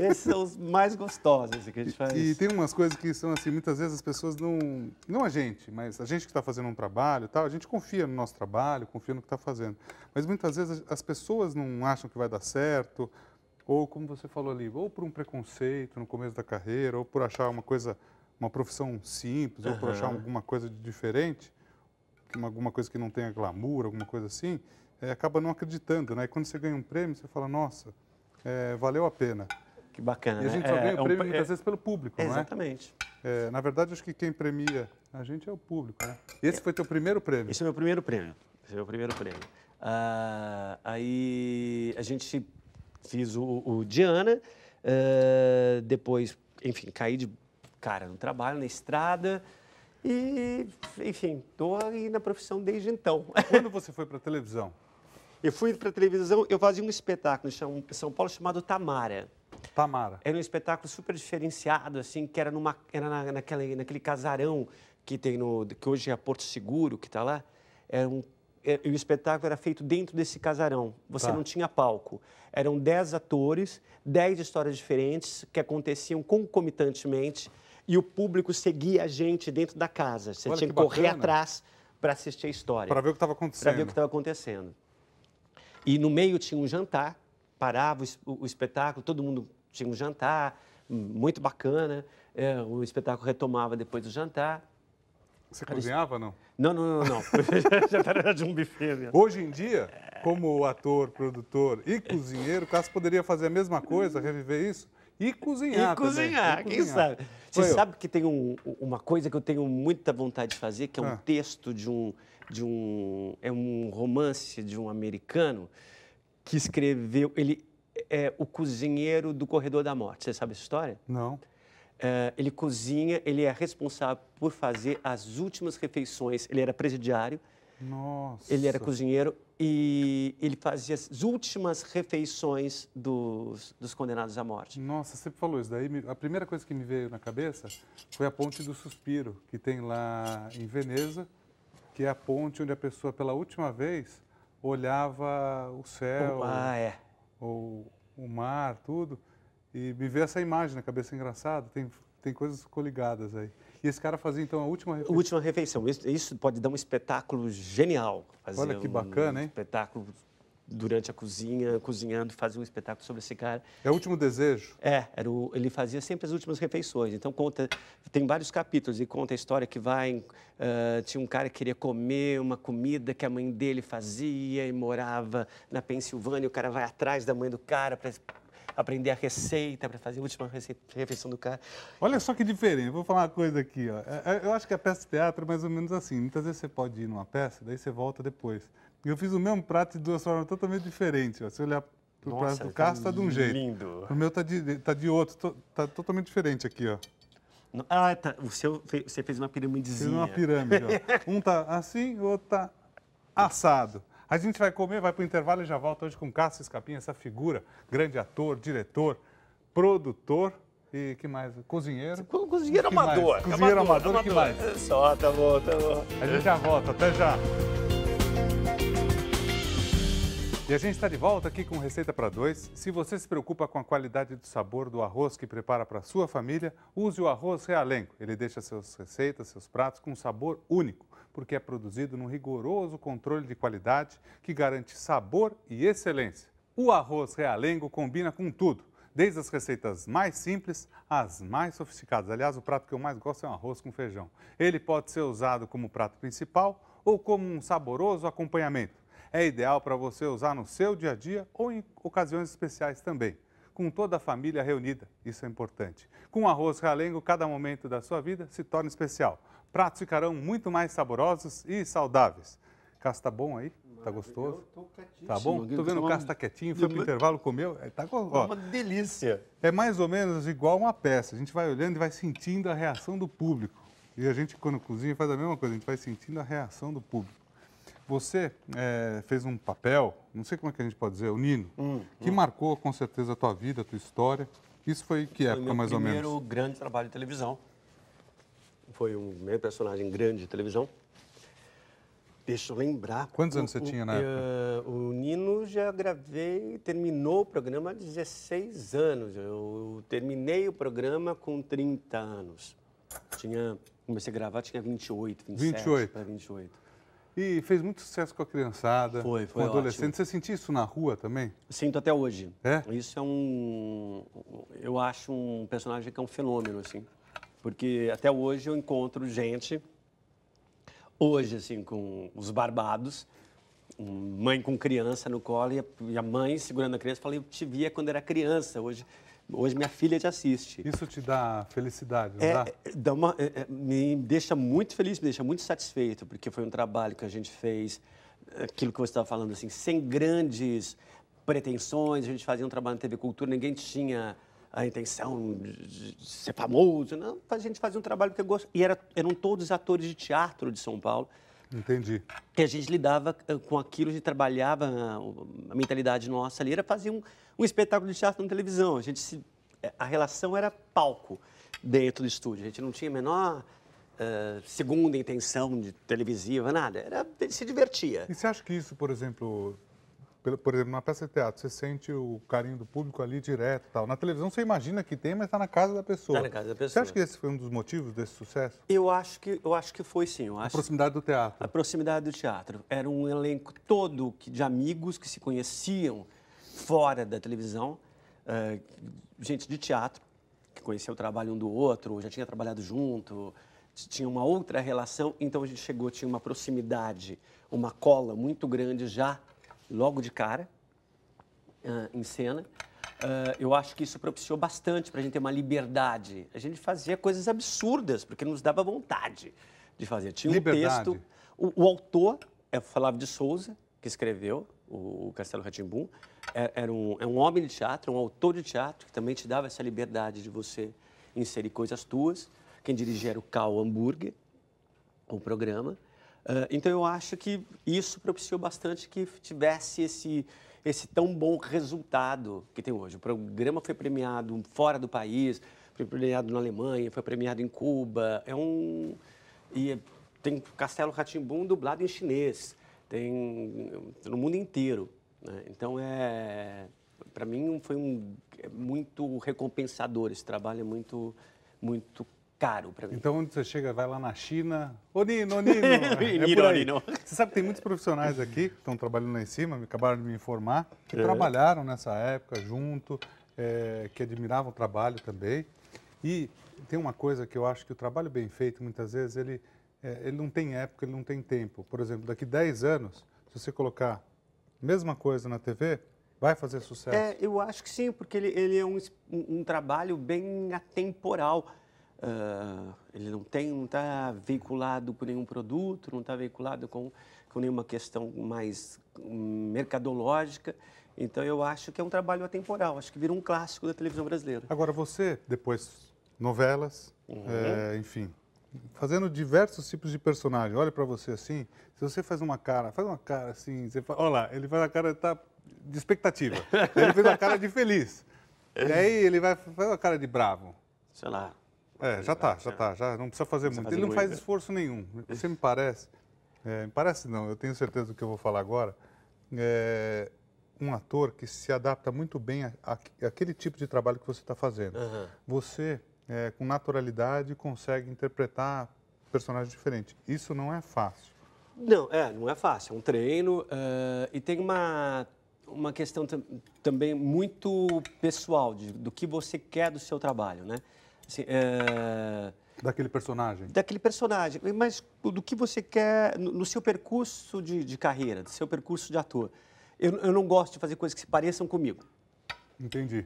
Esses são os mais gostosos assim, que a gente faz. E tem umas coisas que são assim, muitas vezes as pessoas não a gente, mas a gente que está fazendo um trabalho e tal, a gente confia no nosso trabalho, confia no que está fazendo. Mas muitas vezes as pessoas não acham que vai dar certo, ou como você falou ali, ou por um preconceito no começo da carreira, ou por achar uma profissão simples, ou por achar alguma coisa de diferente, alguma coisa que não tenha glamour, alguma coisa assim, acaba não acreditando, né? E quando você ganha um prêmio, você fala, nossa, valeu a pena. Que bacana, E a gente né? só ganha o prêmio um- muitas vezes pelo público, não é? Exatamente. Na verdade, acho que quem premia a gente é o público, né? Esse foi teu primeiro prêmio? Esse é o meu primeiro prêmio. Esse é o meu primeiro prêmio. Aí a gente fez o Diana, depois, enfim, caí de cara no trabalho, na estrada e, enfim, estou aí na profissão desde então. Quando você foi para a televisão? Eu fui para a televisão, eu fazia um espetáculo em São Paulo chamado Tamara. Tamara. Era um espetáculo super diferenciado, assim, que era naquele casarão que tem que hoje é Porto Seguro, que está lá. Era e o espetáculo era feito dentro desse casarão. Você não tinha palco. Eram 10 atores, 10 histórias diferentes que aconteciam concomitantemente e o público seguia a gente dentro da casa. Você tinha que correr atrás para assistir a história. Para ver o que estava acontecendo. Para ver o que estava acontecendo. E no meio tinha um jantar, parava o espetáculo, todo mundo tinha um jantar, muito bacana. O espetáculo retomava depois do jantar. Você cozinhava, não? Não. Já era de um buffet mesmo. Hoje em dia, como ator, produtor e cozinheiro, o Cássio poderia fazer a mesma coisa, reviver isso e cozinhar também. Quem sabe? Você sabe que tem uma coisa que eu tenho muita vontade de fazer, que é um texto é um romance de um americano que escreveu, ele é o cozinheiro do Corredor da Morte. Você sabe essa história? Não. Ele cozinha, ele é responsável por fazer as últimas refeições. Ele era presidiário, Nossa. ele era cozinheiro e ele fazia as últimas refeições dos condenados à morte. Nossa, você falou isso daí. A primeira coisa que me veio na cabeça foi a Ponte do Suspiro, que tem lá em Veneza, que é a ponte onde a pessoa, pela última vez, olhava o céu, ou o mar, tudo. E me veio essa imagem na cabeça, engraçado, tem coisas coligadas aí. E esse cara fazia, então, a última refeição? A última refeição. Isso pode dar um espetáculo genial. Olha que bacana, hein? Espetáculo durante a cozinha, cozinhando, fazer um espetáculo sobre esse cara. É o último desejo? Ele fazia sempre as últimas refeições. Então, tem vários capítulos e conta a história que tinha um cara que queria comer uma comida que a mãe dele fazia e morava na Pensilvânia. O cara vai atrás da mãe do cara para aprender a receita, para fazer a última refeição do cara. Olha só que diferente. Vou falar uma coisa aqui. Ó. Eu acho que a peça de teatro é mais ou menos assim. Muitas vezes você pode ir numa peça, daí você volta depois. E eu fiz o mesmo prato de duas formas totalmente diferentes. Ó. Se olhar para o prato do Cássio, está de um jeito. Lindo. O meu está de outro. Está totalmente diferente aqui, ó. O seu, você fez uma piramidezinha. Fiz uma pirâmide, ó. Um tá assim, o outro tá assado. A gente vai comer, vai para o intervalo e já volta hoje com Cássio Escapim, essa figura, grande ator, diretor, produtor e que mais? Cozinheiro. Cozinheiro amador. Cozinheiro amador, que mais? Só, tá bom. A gente já volta, até já. E a gente está de volta aqui com Receita para Dois. Se você se preocupa com a qualidade do sabor do arroz que prepara para a sua família, use o arroz Realengo. Ele deixa suas receitas, seus pratos com um sabor único, porque é produzido num rigoroso controle de qualidade que garante sabor e excelência. O arroz Realengo combina com tudo, desde as receitas mais simples às mais sofisticadas. Aliás, o prato que eu mais gosto é um arroz com feijão. Ele pode ser usado como prato principal ou como um saboroso acompanhamento. É ideal para você usar no seu dia a dia ou em ocasiões especiais também. Com toda a família reunida, isso é importante. Com o arroz Realengo, cada momento da sua vida se torna especial. Pratos ficarão muito mais saborosos e saudáveis. Cássio, tá bom aí? Tá gostoso? Eu tô quietinho. Tá bom? Tô vendo o Cássio tá quietinho, foi pro intervalo, comeu. Tá uma delícia. É mais ou menos igual uma peça. A gente vai olhando e vai sentindo a reação do público. E a gente, quando cozinha, faz a mesma coisa. A gente vai sentindo a reação do público. Você fez um papel, não sei como é que a gente pode dizer, o Nino, que marcou com certeza a tua vida, a tua história. Isso foi que época, mais ou menos? Foi o meu primeiro grande trabalho de televisão. Foi um meu personagem grande de televisão. Deixa eu lembrar. Quantos anos você tinha na época? O Nino já gravei, terminou o programa há 16 anos. Eu terminei o programa com 30 anos. Comecei a gravar, tinha 28, 27 para 28. E fez muito sucesso com a criançada, foi com adolescente. ótimo. Você sentia isso na rua também? Sinto até hoje. É? Isso eu acho um personagem que é um fenômeno, assim. Porque até hoje eu encontro gente, hoje, assim, com os barbados, mãe com criança no colo e a mãe segurando a criança, fala, eu te via quando era criança, hoje minha filha te assiste. Isso te dá felicidade, não dá? Me deixa muito feliz, me deixa muito satisfeito, porque foi um trabalho que a gente fez, aquilo que você estava falando, assim, sem grandes pretensões, a gente fazia um trabalho na TV Cultura, ninguém tinha a intenção de ser famoso, não, a gente fazia um trabalho que eu gosto, e eram todos atores de teatro de São Paulo. Entendi. E a gente lidava com aquilo, a gente trabalhava, a mentalidade nossa ali era fazer um espetáculo de teatro na televisão. A relação era palco dentro do estúdio. A gente não tinha a menor segunda intenção de televisiva, nada. Ele se divertia. E você acha que isso, por exemplo, numa peça de teatro, você sente o carinho do público ali direto e tal. Na televisão você imagina que tem, mas está na casa da pessoa. Está na casa da pessoa. Você acha que esse foi um dos motivos desse sucesso? Eu acho que foi, sim. A proximidade do teatro. A proximidade do teatro. Era um elenco todo de amigos que se conheciam fora da televisão, gente de teatro, que conhecia o trabalho um do outro, já tinha trabalhado junto, tinha uma outra relação. Então a gente chegou, tinha uma proximidade, uma cola muito grande já, logo de cara, em cena. Eu acho que isso propiciou bastante para a gente ter uma liberdade. A gente fazia coisas absurdas, porque nos dava vontade de fazer. Tinha um texto... O autor é o Flávio de Souza, que escreveu o Castelo Rá-Tim-Bum. É um homem de teatro, um autor de teatro, que também te dava essa liberdade de você inserir coisas tuas. Quem dirigia era o Cal Hamburger, o programa. Então, eu acho que isso propiciou bastante que tivesse esse tão bom resultado que tem hoje. O programa foi premiado fora do país, foi premiado na Alemanha, foi premiado em Cuba. E tem Castelo Rá-Tim-Bum dublado em chinês, tem no mundo inteiro, né? Então, para mim, foi muito recompensador. Esse trabalho é muito, muito caro para mim. Então, onde você chega, vai lá na China, ô Nino, ô Nino, é por aí. Você sabe que tem muitos profissionais aqui que estão trabalhando lá em cima, acabaram de me informar, que trabalharam nessa época junto, que admiravam o trabalho também. E tem uma coisa que eu acho que o trabalho bem feito, muitas vezes, ele não tem época, ele não tem tempo. Por exemplo, daqui 10 anos, se você colocar a mesma coisa na TV, vai fazer sucesso. Eu acho que sim, porque ele é um trabalho bem atemporal. Ele não está veiculado com nenhum produto, não está veiculado com nenhuma questão mais mercadológica. Então, eu acho que é um trabalho atemporal. Acho que vira um clássico da televisão brasileira. Agora, você, depois, novelas, enfim, fazendo diversos tipos de personagem. Olha para você assim, se você faz uma cara assim, você fala, olha lá, ele faz a cara de expectativa. Ele fez a cara de feliz. E aí ele faz a cara de bravo. Sei lá. Já não precisa fazer muito. Ele não faz esforço nenhum. Você me parece não, eu tenho certeza do que eu vou falar agora, um ator que se adapta muito bem àquele tipo de trabalho que você está fazendo. Você, com naturalidade, consegue interpretar personagens diferentes. Isso não é fácil. Não é fácil. É um treino e tem uma questão também muito pessoal do que você quer do seu trabalho, né? Assim, daquele personagem? Daquele personagem, mas do que você quer no seu percurso de carreira, do seu percurso de ator. Eu não gosto de fazer coisas que se pareçam comigo. Entendi.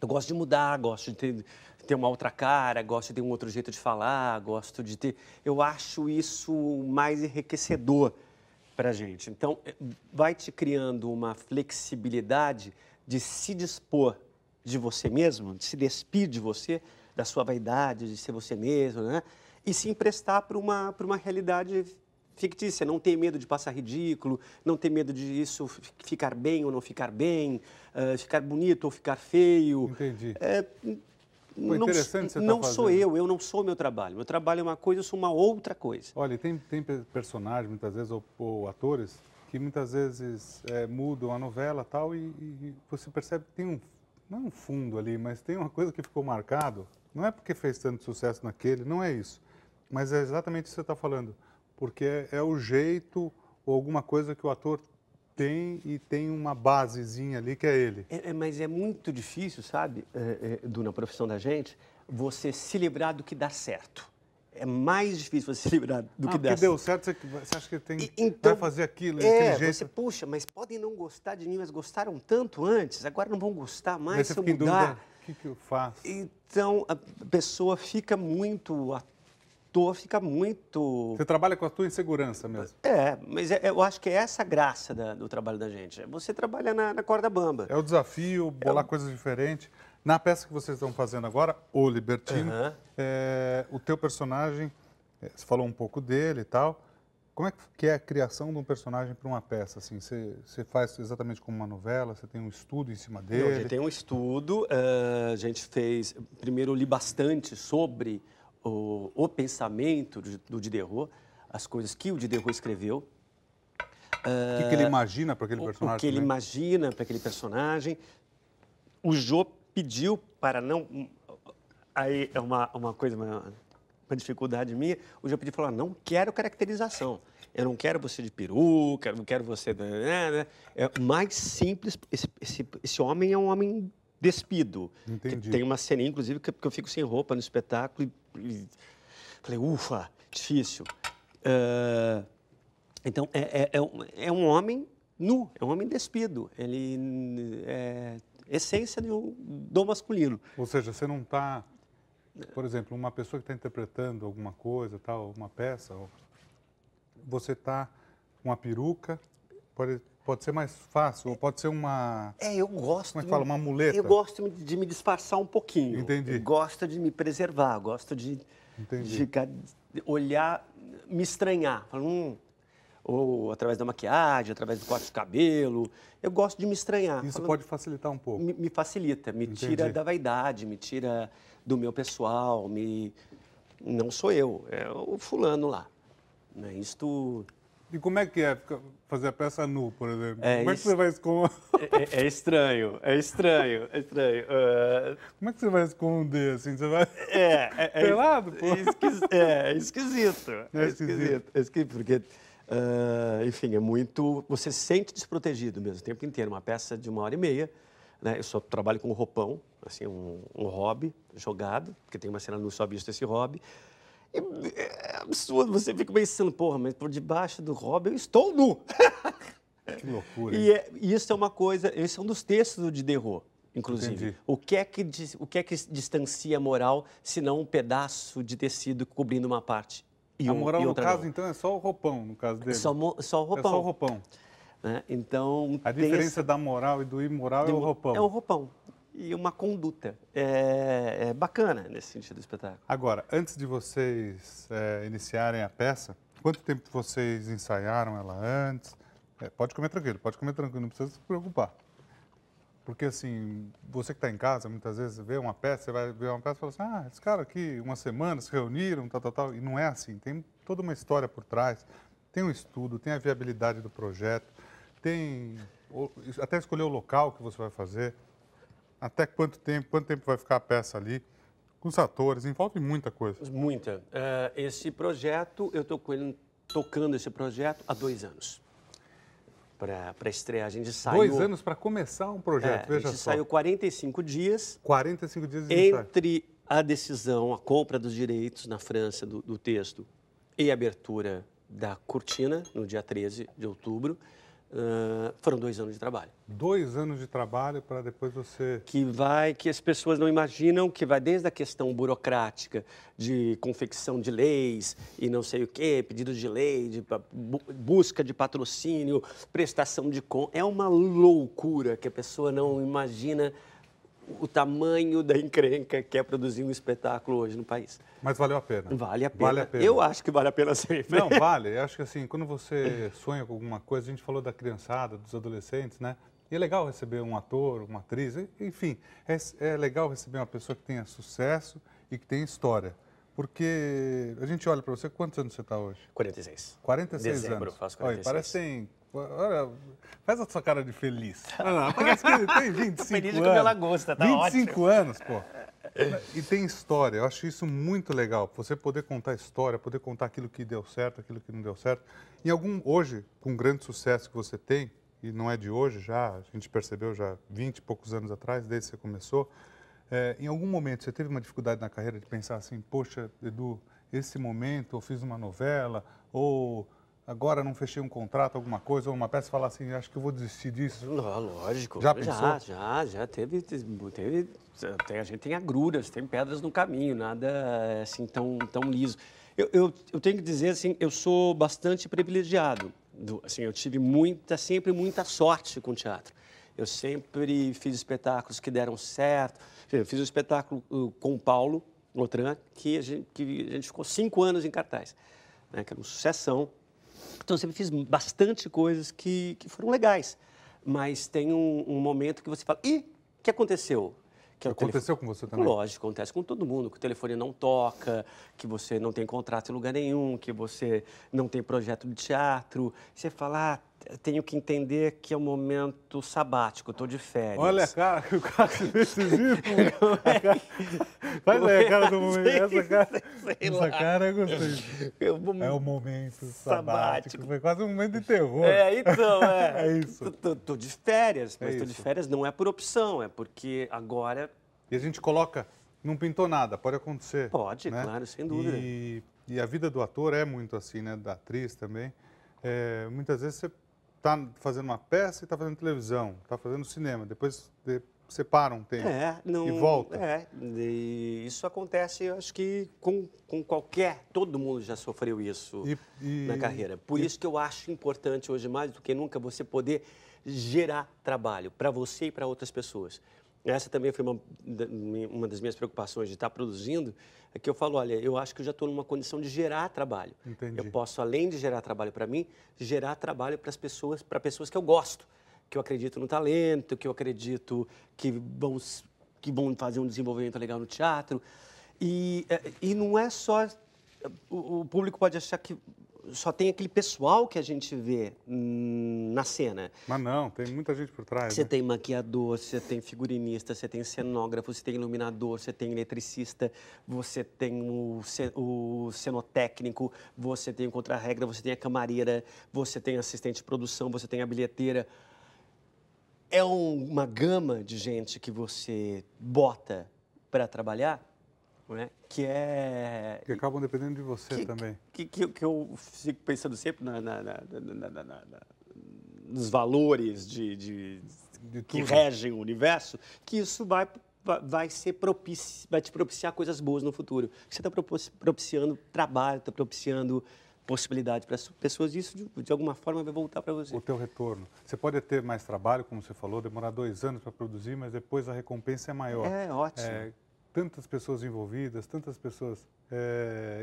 Eu gosto de mudar, gosto de ter uma outra cara, gosto de ter um outro jeito de falar, gosto de ter... Eu acho isso mais enriquecedor para a gente. Então, vai te criando uma flexibilidade de se dispor de você mesmo, de se despir de você, da sua vaidade, de ser você mesmo, né? E se emprestar para uma realidade fictícia, não ter medo de passar ridículo, não ter medo de isso ficar bem ou não ficar bem, ficar bonito ou ficar feio. Entendi. Foi interessante você não tá sou eu não sou meu trabalho. Meu trabalho é uma coisa, eu sou uma outra coisa. Olha, tem personagens, muitas vezes, ou atores, que muitas vezes mudam a novela e tal, e você percebe que tem não um fundo ali, mas tem uma coisa que ficou marcado. Não é porque fez tanto sucesso naquele, não é isso. Mas é exatamente isso que você está falando. Porque é o jeito ou alguma coisa que o ator tem e tem uma basezinha ali que é ele. Mas é muito difícil, sabe, na profissão da gente, você se livrar do que dá certo. É mais difícil você se livrar do que dá certo. Deu certo, você acha que vai fazer aquilo daquele jeito? Você, puxa, mas podem não gostar de mim, mas gostaram tanto antes, agora não vão gostar mais se eu mudar. Dúvida, o que eu faço? Então, a pessoa fica muito... fica muito... Você trabalha com a tua insegurança mesmo. Mas eu acho que é essa a graça do trabalho da gente. Você trabalha na corda bamba. É o desafio, bolar coisas diferentes. Na peça que vocês estão fazendo agora, O Libertino, o teu personagem, você falou um pouco dele e tal. Como é que é a criação de um personagem para uma peça? Assim, você faz exatamente como uma novela? Você tem um estudo em cima dele? A gente tem um estudo. A gente fez... Primeiro, eu li bastante sobre o pensamento do Diderot, as coisas que o Diderot escreveu. O que ele imagina para aquele personagem? O que ele imagina para aquele personagem. O Jô pediu para não... Aí é uma coisa, uma dificuldade minha. O Jô pediu e falou, não quero caracterização. Eu não quero você de peruca, não quero você... É mais simples. Esse homem é um homem despido. Entendi. Tem uma cena, inclusive, que eu fico sem roupa no espetáculo e falei, ufa, difícil. Então, é um homem nu, é um homem despido. Ele é essência do masculino. Ou seja, você não está... Por exemplo, uma pessoa que está interpretando alguma coisa, tal, uma peça, você está com uma peruca, pode ser mais fácil, ou pode ser uma... Eu gosto... Como é que fala? Uma muleta? Eu gosto de me disfarçar um pouquinho. Entendi. Eu gosto de me preservar, gosto de ficar, olhar, me estranhar. Falar, ou através da maquiagem, através do corte de cabelo. Eu gosto de me estranhar. Isso pode facilitar um pouco. Me facilita, me tira da vaidade, me tira do meu pessoal, não sou eu, é o fulano lá. Né? Isto... E como é que é fazer a peça nu, por exemplo? Como é que isso... você vai esconder? É estranho. Como é que você vai esconder, assim? Você vai pelado, pô? É esquisito. É esquisito, porque... enfim, é muito... Você se sente desprotegido mesmo, o tempo inteiro. Uma peça de 1h30, né? Eu só trabalho com um roupão, assim, um hobby jogado, porque tem uma cena no Só Visto Esse Hobby. E é absurdo, você fica pensando, porra, mas por debaixo do hobby eu estou nu. Que loucura. E isso é uma coisa, esse é um dos textos do Diderot, inclusive. Entendi. O que é que distancia a moral, se não um pedaço de tecido cobrindo uma parte? A moral, no caso, não. então, é só o roupão, no caso dele. Só o roupão. É só o roupão. Né? Então, a diferença da moral e do imoral é o roupão. É o roupão. E uma conduta. É bacana nesse sentido do espetáculo. Agora, antes de vocês iniciarem a peça, quanto tempo vocês ensaiaram ela antes? Pode comer tranquilo, não precisa se preocupar. Porque, assim, você que está em casa, muitas vezes vê uma peça, você vai ver uma peça e fala assim, esse cara aqui, uma semana, se reuniram, tal. E não é assim, tem toda uma história por trás, tem um estudo, tem a viabilidade do projeto, tem até escolher o local que você vai fazer, até quanto tempo vai ficar a peça ali, com os atores, envolve muita coisa. Muita. Esse projeto, eu estou tocando esse projeto há 2 anos. Para estrear, a gente saiu... 2 anos para começar um projeto, veja só. A gente saiu 45 dias. 45 dias de ensaio. Entre a decisão, a compra dos direitos na França do texto e a abertura da cortina, no dia 13 de outubro, foram 2 anos de trabalho. 2 anos de trabalho para depois você... Que as pessoas não imaginam, que vai desde a questão burocrática de confecção de leis e não sei o quê, pedidos de lei, de busca de patrocínio, prestação de conta. É uma loucura que a pessoa não imagina o tamanho da encrenca que é produzir um espetáculo hoje no país. Mas valeu a pena? Vale a pena. Vale a pena. Eu acho que vale a pena sempre. Não, vale. Eu acho que assim, quando você sonha com alguma coisa, a gente falou da criançada, dos adolescentes, né? E é legal receber um ator, uma atriz, enfim, é legal receber uma pessoa que tenha sucesso e que tenha história. Porque a gente olha para você, quantos anos você está hoje? 46. 46 Dezembro, anos. eu faço 46. Olha, parece que tem... Olha, faz a sua cara de feliz. Olha, parece que tem 25 feliz anos. Feliz de ela gosta, tá 25 ótimo. anos, pô. E tem história. Eu acho isso muito legal. Você poder contar história, poder contar aquilo que deu certo, aquilo que não deu certo. Hoje, com grande sucesso que você tem, e não é de hoje já, a gente percebeu já 20 e poucos anos atrás, desde que você começou, em algum momento você teve uma dificuldade na carreira de pensar assim, poxa, Edu, esse momento eu fiz uma novela, ou agora não fechei um contrato, alguma coisa, ou uma peça, falar assim, acho que eu vou desistir disso? Não, lógico. Já pensou? Já teve, a gente tem agruras, tem pedras no caminho, nada assim tão liso. Eu tenho que dizer assim, eu sou bastante privilegiado. Assim, eu tive sempre muita sorte com o teatro. Eu sempre fiz espetáculos que deram certo. Eu fiz um espetáculo com o Paulo Lotran, que a gente ficou 5 anos em cartaz, né, que era uma sucessão. Então, eu sempre fiz bastante coisas que foram legais. Mas tem um momento que você fala, o que aconteceu? Que Aconteceu com você também? Lógico, acontece com todo mundo, que o telefone não toca, que você não tem contrato em lugar nenhum, que você não tem projeto de teatro. Você fala, tenho que entender que é um momento sabático, estou de férias. Olha a cara que o cara se decisivo. Faz aí a cara do momento. Essa cara eu gostei. É o momento sabático. Foi quase um momento de terror. Então, É isso. Tô de férias, mas tô de férias não é por opção, é porque agora... E a gente coloca, não pintou nada, pode acontecer. Pode, né? claro, sem dúvida. E a vida do ator é muito assim, né? Da atriz também. Muitas vezes você está fazendo uma peça e está fazendo televisão, está fazendo cinema, depois você para um tempo e volta. E isso acontece, eu acho que com qualquer, todo mundo já sofreu isso na carreira. Por isso que eu acho importante hoje mais do que nunca você poder gerar trabalho para você e para outras pessoas. Essa também foi uma das minhas preocupações de estar produzindo, é que eu falo, olha, eu acho que eu já estou numa condição de gerar trabalho. Entendi. Eu posso, além de gerar trabalho para mim, gerar trabalho para pessoas que eu gosto, que eu acredito no talento, que eu acredito que vão fazer um desenvolvimento legal no teatro. E não é só... O público pode achar que só tem aquele pessoal que a gente vê na cena. Mas não, tem muita gente por trás. Você tem maquiador, você tem figurinista, você tem cenógrafo, você tem iluminador, você tem eletricista, você tem o cenotécnico, você tem o contra-regra, você tem a camareira, você tem assistente de produção, você tem a bilheteira. É uma gama de gente que você bota para trabalhar, não é? Que acabam dependendo de você também. Que eu fico pensando sempre nos valores que regem o universo, que isso vai te propiciar coisas boas no futuro. Você está propiciando trabalho, está propiciando possibilidade para as pessoas, e isso de alguma forma vai voltar para você. O teu retorno. Você pode ter mais trabalho, como você falou, demorar 2 anos para produzir, mas depois a recompensa é maior. É ótimo. Tantas pessoas envolvidas, tantas pessoas,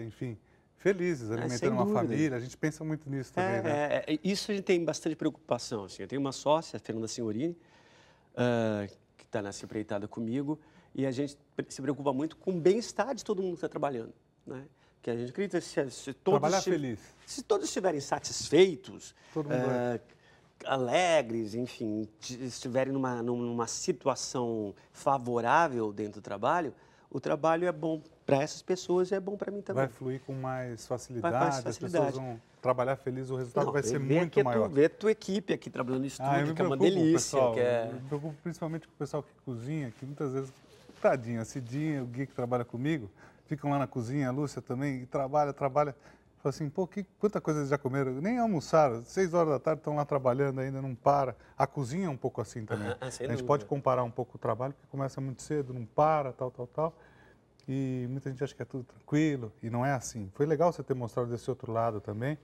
enfim, felizes, alimentando uma dúvida. família. A gente pensa muito nisso também, né? Isso a gente tem bastante preocupação. Assim. Eu tenho uma sócia, a Fernanda Signorini, que está nessa empreitada comigo, e a gente se preocupa muito com o bem-estar de todo mundo que está trabalhando. Né? Que a gente acredita se todos feliz. Se todos estiverem satisfeitos, Todo mundo alegres, enfim, estiverem numa situação favorável dentro do trabalho, o trabalho é bom para essas pessoas e é bom para mim também. Vai fluir com mais facilidade, as pessoas vão trabalhar felizes, o resultado vai ser muito maior. Ver a tua equipe aqui trabalhando no estúdio, que é uma delícia. Eu me preocupo principalmente com o pessoal que cozinha, que muitas vezes, tadinho, a Cidinha, o Gui que trabalha comigo, ficam lá na cozinha, a Lúcia também, e trabalha. Fala assim, pô, quanta coisa eles já comeram? Nem almoçaram, 6 horas da tarde estão lá trabalhando ainda, não para. A cozinha é um pouco assim também. A gente pode comparar um pouco o trabalho, porque começa muito cedo, não para, tal. E muita gente acha que é tudo tranquilo, e não é assim. Foi legal você ter mostrado desse outro lado também.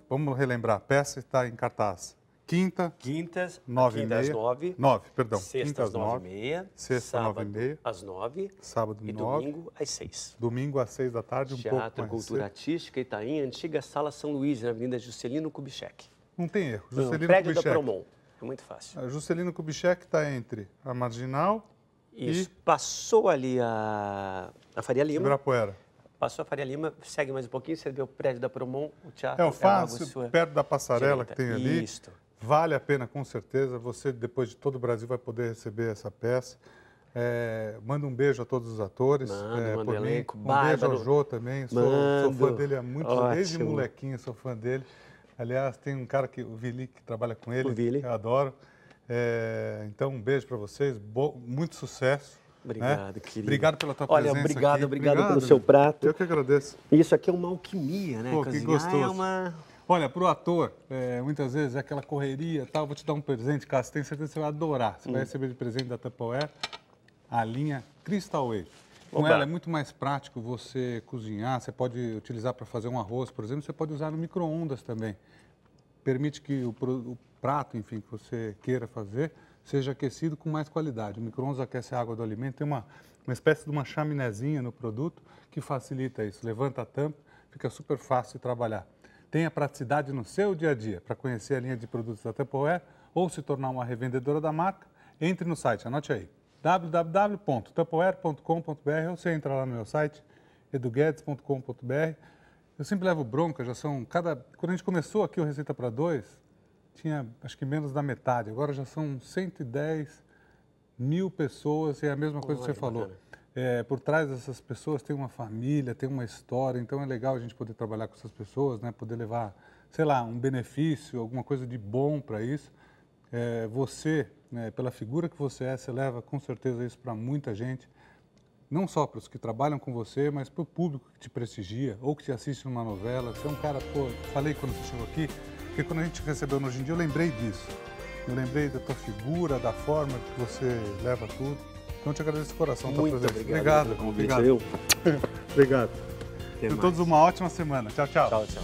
Vamos relembrar, a peça está em cartaz. Quintas, 9h30. 9, perdão. Sextas, 9h30. Sexta, 9h30. Às 9h. Sábado, 9h. E domingo, às 6h. Domingo, às 6 da tarde, Teatro, pouco mais cedo. Cultura Artística, Itaim, antiga Sala São Luís, na Avenida Juscelino Kubitschek. Não tem erro. Juscelino prédio Kubitschek. Da Promon. É muito fácil. A Juscelino Kubitschek está entre a Marginal e... Passou ali a Faria Lima. Ibirapuera. Passou a Faria Lima, segue mais um pouquinho, você vê o prédio da Promon, o teatro... É o fácil, perto da passarela que tem ali. Isso. Vale a pena, com certeza. Você, depois de todo o Brasil, vai poder receber essa peça. Manda um beijo a todos os atores. Manda um elenco. Beijo ao Jô também. Sou fã dele há muito tempo. Desde molequinho sou fã dele. Aliás, tem um cara, o Vili, que trabalha com ele. O Vili. Que eu adoro. Então, um beijo para vocês. Muito sucesso. Obrigado, querido. Obrigado pela tua presença obrigado aqui. Pelo seu prato. Eu que agradeço. Isso aqui é uma alquimia, né? Pô, que gostoso. Olha, para o ator, muitas vezes é aquela correria, tal. Vou te dar um presente, Cássio, tenho certeza que você vai adorar. Você vai receber de presente da Tupperware a linha Crystal Wave. Com ela é muito mais prático você cozinhar, você pode utilizar para fazer um arroz, por exemplo, você pode usar no micro-ondas também. Permite que o prato, enfim, que você queira fazer, seja aquecido com mais qualidade. O micro-ondas aquece a água do alimento, tem uma espécie de uma chaminézinha no produto que facilita isso. Levanta a tampa, fica super fácil de trabalhar. Tenha praticidade no seu dia a dia. Para conhecer a linha de produtos da Tupperware ou se tornar uma revendedora da marca, entre no site, anote aí, www.tupperware.com.br, ou você entra lá no meu site, eduguedes.com.br. Eu sempre levo bronca, quando a gente começou aqui o Receita para Dois, tinha acho que menos da metade, agora já são 110 mil pessoas, e é a mesma coisa que você falou. Por trás dessas pessoas tem uma família, tem uma história, então é legal a gente poder trabalhar com essas pessoas, né? Poder levar, sei lá, um benefício, alguma coisa de bom para isso. Você, né, pela figura que você leva com certeza isso para muita gente. Não só para os que trabalham com você, mas para o público que te prestigia ou que te assiste numa novela. Você é um cara, falei quando você chegou aqui, porque quando a gente recebeu no Hoje em Dia, eu lembrei disso. Eu lembrei da tua figura, da forma que você leva tudo. Então, eu te agradeço de coração. Muito obrigado pelo convite. Obrigado. Obrigado. Tenham todos uma ótima semana. Tchau, tchau. Tchau, tchau.